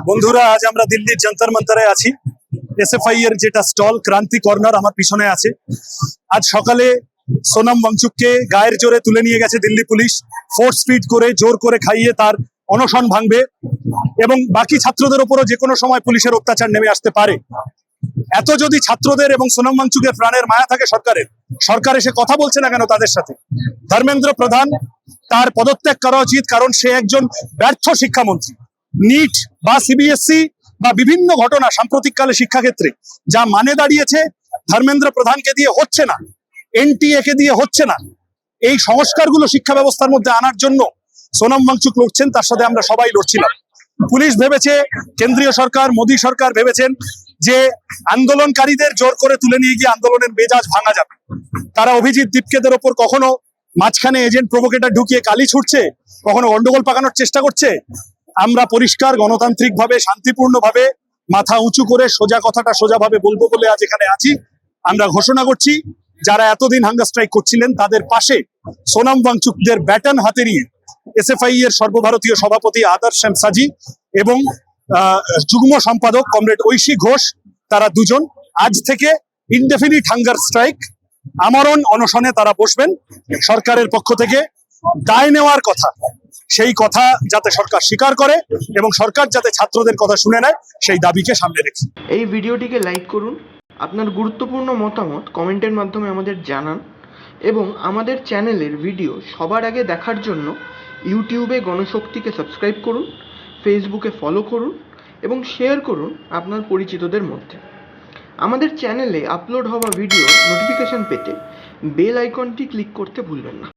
বন্ধুরা, আজ আমরা দিল্লির যন্তর মন্তরে আছি। এসএফআই এর যেটা স্টল ক্রান্তি কর্নার আমার পিছনে আছে। আজ সকালে সোনম ওয়াংচুককে গায়ের জোরে তুলে নিয়ে গেছে দিল্লি পুলিশ, ফোর্স ফিড করে জোর করে খাইয়ে তার অনশন ভাঙবে এবং বাকি ছাত্রদের উপরও যে কোনো সময় পুলিশের অত্যাচার নেমে আসতে পারে। এত যদি ছাত্রদের এবং সোনম ওয়াংচুকের প্রাণের মায়া থাকে সরকার এসে কথা বলছে না কেন তাদের সাথে? ধর্মেন্দ্র প্রধান তার পদত্যাগ করা উচিত, কারণ সে একজন ব্যর্থ শিক্ষামন্ত্রী। নিট বা সিবিএসসি বা বিভিন্ন ঘটনা সাম্প্রতিককালে শিক্ষাক্ষেত্রে যা মানে দাঁড়িয়েছে, ধর্মেন্দ্র প্রধানকে দিয়ে হচ্ছে না, এনটিএ কে দিয়ে হচ্ছে না। এই সংস্কারগুলো শিক্ষা ব্যবস্থার মধ্যে আনার জন্য সোনম ওয়াংচুক লড়ছেন, তার সাথে আমরা সবাই লড়ছিলাম। পুলিশ ভেবেছে, কেন্দ্রীয় সরকার মোদী সরকার ভেবেছেন যে আন্দোলনকারীদের জোর করে তুলে নিয়ে গিয়ে আন্দোলনের মেজাজ ভাঙা যাবে। তারা অভিজিৎ দীপকেদের ওপর কখনো মাঝখানে এজেন্ট প্রভোকেটর ঢুকিয়ে কালি ছুটছে, কখনো গন্ডগোল পাকানোর চেষ্টা করছে। আমরা পরিষ্কার গণতান্ত্রিক ভাবে শান্তিপূর্ণ ভাবে মাথা উঁচু করে সোজা কথাটা সোজাভাবে বলবো বলে আজ এখানে আছি। আমরা ঘোষণা করছি, যারা এতদিন হাঙ্গার স্ট্রাইক করছিলেন তাদের পাশে সোনম ওয়াংচুকদের ব্যাটন হাতে নিয়ে এসএফআই এর সর্বভারতীয় সভাপতি আদর্শ শ্যামসাজি এবং যুগ্ম সম্পাদক কমরেড ঐশী ঘোষ, তারা দুজন আজ থেকে ইনডেফিনিট হাঙ্গার স্ট্রাইক আমরণ অনশনে তারা বসবেন। সরকারের পক্ষ থেকে দায় নেওয়ার কথা, সেই কথা যাতে সরকার স্বীকার করে এবং সরকার যাতে ছাত্রদের কথা শুনে নেয়, সেই দাবিকে সামনে রেখে এই ভিডিওটিকে লাইক করুন, আপনার গুরুত্বপূর্ণ মতামত কমেন্টের মাধ্যমে আমাদের জানান এবং আমাদের চ্যানেলের ভিডিও সবার আগে দেখার জন্য ইউটিউবে গণশক্তিকে সাবস্ক্রাইব করুন, ফেসবুকে ফলো করুন এবং শেয়ার করুন আপনার পরিচিতদের মধ্যে। আমাদের চ্যানেলে আপলোড হওয়া ভিডিও নোটিফিকেশন পেতে বেল আইকনটি ক্লিক করতে ভুলবেন না।